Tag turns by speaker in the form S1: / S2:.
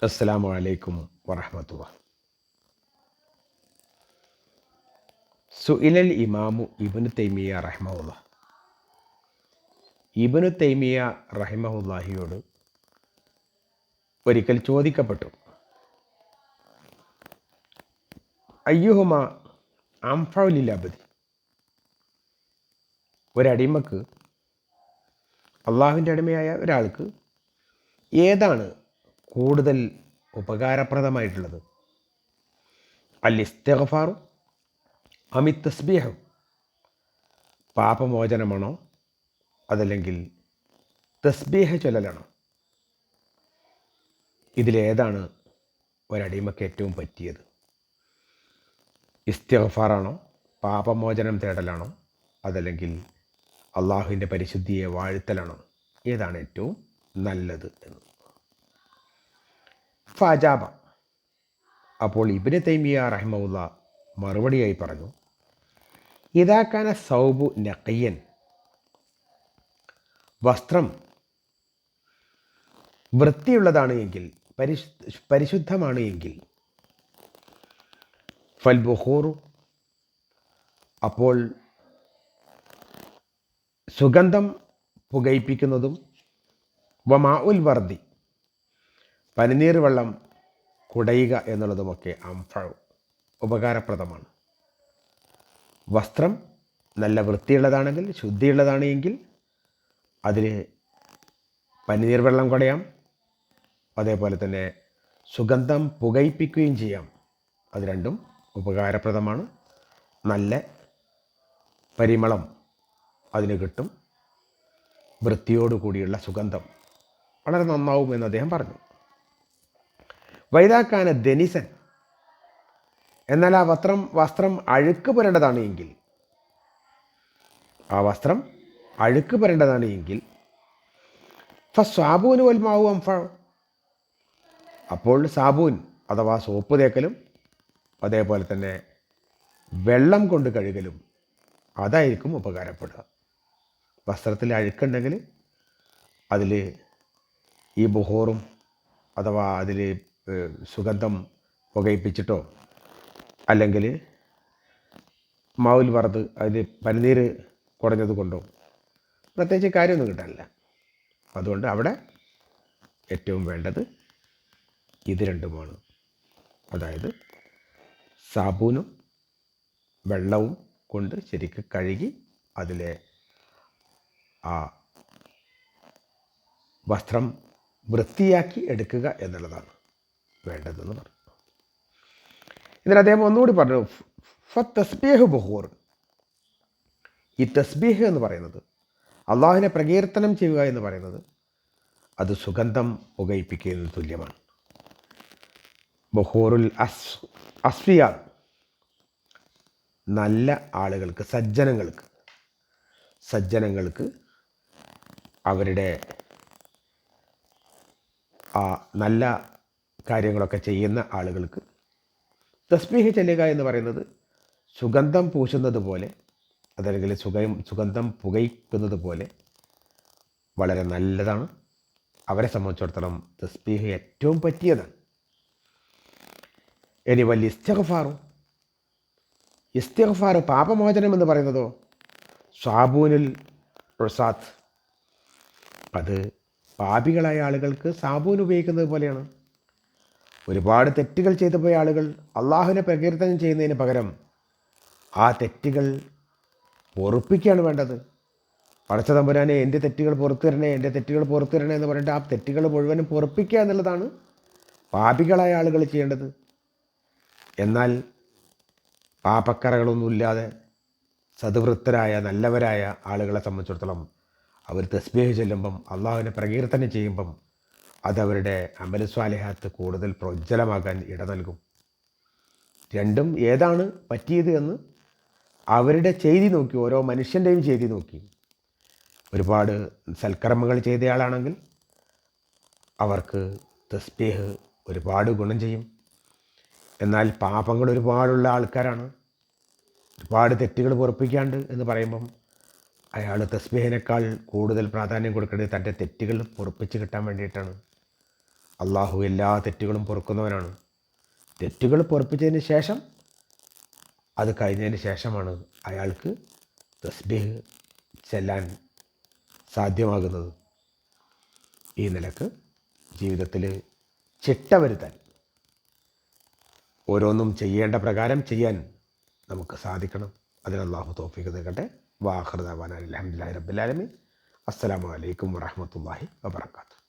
S1: അസ്സലാമു അലൈക്കും വറഹ്മത്തുള്ളാഹി. സുഇലൽ ഇമാമു ഇബ്നു തൈമിയ റഹിമഹുല്ലാഹ്. ഇബ്നു തൈമിയ റഹിമഹുല്ലാഹിയോട് ഒരിക്കൽ ചോദിക്കപ്പെട്ടു, അയ്യുഹുമ അംഫഉ ലിൽ അബ്ദി, ഒരടിമക്ക്, അള്ളാഹുവിൻ്റെ അടിമയായ ഒരാൾക്ക് ഏതാണ് കൂടുതൽ ഉപകാരപ്രദമായിട്ടുള്ളത്? അൽ ഇസ്തിഗ്ഫാറു അമി തസ്ബീഹു, പാപമോചനമാണോ അതല്ലെങ്കിൽ തസ്ബീഹ് ചൊല്ലലാണോ? ഇതിലേതാണ് ഒരടിമയ്ക്ക് ഏറ്റവും പറ്റിയത്? ഇസ്തിഗ്ഫാറാണോ, പാപമോചനം തേടലാണോ, അതല്ലെങ്കിൽ അള്ളാഹുവിൻ്റെ പരിശുദ്ധിയെ വാഴ്ത്തലാണോ? ഏതാണ് ഏറ്റവും നല്ലത് എന്ന് ഫാജാബ. അപ്പോൾ ഇബ്നു തൈമിയ റഹിമഹുല്ലാ മറുപടിയായി പറഞ്ഞു, ഇദാകാന സൗബു നഖിയൻ, വസ്ത്രം വൃത്തിയുള്ളതാണ് എങ്കിൽ, പരിശുദ്ധമാണ് എങ്കിൽ, ഫൽ ബുഖൂറു, അപ്പോൾ സുഗന്ധം പുകയിപ്പിക്കുന്നതും, വമാ ഉൽ വർദി, പനിനീർ വെള്ളം കുടയുക എന്നുള്ളതുമൊക്കെ അംഫഉ, ഉപകാരപ്രദമാണ്. വസ്ത്രം നല്ല വൃത്തിയുള്ളതാണെങ്കിൽ, ശുദ്ധിയുള്ളതാണ് എങ്കിൽ അതിൽ പനിനീർ വെള്ളം കുടയാം, അതേപോലെ തന്നെ സുഗന്ധം പുകയിപ്പിക്കുകയും ചെയ്യാം. അത് രണ്ടും ഉപകാരപ്രദമാണ്. നല്ല പരിമളം അതിന് കിട്ടും. വൃത്തിയോടുകൂടിയുള്ള സുഗന്ധം വളരെ നന്നാവുമെന്ന് അദ്ദേഹം പറഞ്ഞു. വൈദാക്കാന ദനിസൻ, എന്നാൽ ആ വസ്ത്രം അഴുക്ക് പുരേണ്ടതാണ് എങ്കിൽ, ആ വസ്ത്രം അഴുക്ക് പുരേണ്ടതാണ് എങ്കിൽ, ഫസ്വാബൂന് വൽമാവു അംഫഉ, അപ്പോൾ സാബൂൻ അഥവാ സോപ്പ് തേക്കലും അതേപോലെ തന്നെ വെള്ളം കൊണ്ട് കഴുകലും അതായിരിക്കും ഉപകാരപ്പെടുക. വസ്ത്രത്തിൽ അഴുക്കുണ്ടെങ്കിൽ അതിൽ ഈ ബുഹൂറും അഥവാ അതിൽ സുഗന്ധം പുകയിപ്പിച്ചിട്ടോ അല്ലെങ്കിൽ മൗൽ വറുത് അതിൽ പനിനീര് കുടഞ്ഞത് കൊണ്ടോ പ്രത്യേകിച്ച് കാര്യമൊന്നും കിട്ടാനില്ല. അതുകൊണ്ട് അവിടെ ഏറ്റവും വേണ്ടത് ഇത് രണ്ടുമാണ്. അതായത് സാബൂനും വെള്ളവും കൊണ്ട് ശരിക്ക് കഴുകി അതിലെ ആ വസ്ത്രം വൃത്തിയാക്കി എടുക്കുക എന്നുള്ളതാണ് വേണ്ടതെന്ന് പറഞ്ഞു. എന്നിട്ട് അദ്ദേഹം ഒന്നുകൂടി പറഞ്ഞു, തസ്ബീഹ് ബുഹൂർ, ഈ തസ്ബീഹ് എന്ന് പറയുന്നത്, അള്ളാഹുവിനെ പ്രകീർത്തനം ചെയ്യുക എന്ന് പറയുന്നത്, അത് സുഗന്ധം പുകയിപ്പിക്കുന്നതിന് തുല്യമാണ്. ബുഹൂറുൽ അസ്ഫിയ, നല്ല ആളുകൾക്ക്, സജ്ജനങ്ങൾക്ക് അവരുടെ ആ നല്ല കാര്യങ്ങളൊക്കെ ചെയ്യുന്ന ആളുകൾക്ക് തസ്ബീഹ് ചെല്ലുക എന്ന് പറയുന്നത് സുഗന്ധം പൂശുന്നത് പോലെ, അതല്ലെങ്കിൽ സുഗന്ധം പുകയിക്കുന്നത് പോലെ വളരെ നല്ലതാണ്. അവരെ സംബന്ധിച്ചിടത്തോളം തസ്ബീഹ് ഏറ്റവും പറ്റിയതാണ്. ഇനി വലിയ ഇസ്തിഗ്ഫാർ പാപമോചനം എന്ന് പറയുന്നതോ, സാബൂനുൽ റുസാത്ത്, അത് പാപികളായ ആളുകൾക്ക് സാബൂൻ ഉപയോഗിക്കുന്നത് പോലെയാണ്. ഒരുപാട് തെറ്റുകൾ ചെയ്തു പോയ ആളുകൾ അള്ളാഹുവിനെ പ്രകീർത്തനം ചെയ്യുന്നതിന് പകരം ആ തെറ്റുകൾ പൊറുപ്പിക്കുകയാണ് വേണ്ടത്. പടച്ച തമ്പുരാനെ എൻ്റെ തെറ്റുകൾ പുറത്തു തരണേ എന്ന് പറഞ്ഞിട്ട് ആ തെറ്റുകൾ മുഴുവനും പൊറുപ്പിക്കുക എന്നുള്ളതാണ് പാപികളായ ആളുകൾ ചെയ്യേണ്ടത്. എന്നാൽ പാപക്കറകളൊന്നുമില്ലാതെ സദ്വൃത്തരായ നല്ലവരായ ആളുകളെ സംബന്ധിച്ചിടത്തോളം അവർ തസ്ബീഹ് ചൊല്ലുമ്പം, അള്ളാഹുവിനെ പ്രകീർത്തനം ചെയ്യുമ്പം അതവരുടെ അമലു സ്വാലിഹാത്ത് കൂടുതൽ പ്രോജ്വലമാകാൻ ഇട നൽകും. രണ്ടും ഏതാണ് പറ്റിയത് എന്ന് അവരുടെ ചെയ്തി നോക്കി, ഓരോ മനുഷ്യൻ്റെയും ചെയ്തി നോക്കി, ഒരുപാട് സൽക്കർമ്മങ്ങൾ ചെയ്തയാളാണെങ്കിൽ അവർക്ക് തസ്ബീഹ് ഒരുപാട് ഗുണം ചെയ്യും. എന്നാൽ പാപങ്ങൾ ഒരുപാടുള്ള ആൾക്കാരാണ്, ഒരുപാട് തെറ്റുകൾ പൊറുപ്പിക്കാണ്ട് എന്ന് പറയുമ്പം അയാൾ തസ്ബീഹിനേക്കാൾ കൂടുതൽ പ്രാധാന്യം കൊടുക്കേണ്ടത് തൻ്റെ തെറ്റുകൾ പൊറുപ്പിച്ച് കിട്ടാൻ വേണ്ടിയിട്ടാണ്. അള്ളാഹു എല്ലാ തെറ്റുകളും പൊറുക്കുന്നവനാണ്. തെറ്റുകൾ പൊറുപ്പിച്ചതിന് ശേഷം, അത് കഴിഞ്ഞതിന് ശേഷമാണ് അയാൾക്ക് തസ്ബീഹ് ചെല്ലാൻ സാധ്യമാകുന്നത്. ഈ നിലക്ക് ജീവിതത്തിൽ ചിട്ട വരുത്താൻ, ഓരോന്നും ചെയ്യേണ്ട പ്രകാരം ചെയ്യാൻ നമുക്ക് സാധിക്കണം. അതിന് അല്ലാഹു തൗഫീഖ് നൽകട്ടെ. വാഖിറു ദഅവാനാ അൽഹംദുലില്ലാഹി റബ്ബിൽ ആലമീൻ. അസ്സലാമു അലൈക്കും വറഹ്മത്തുള്ളാഹി വബറകാതുഹു.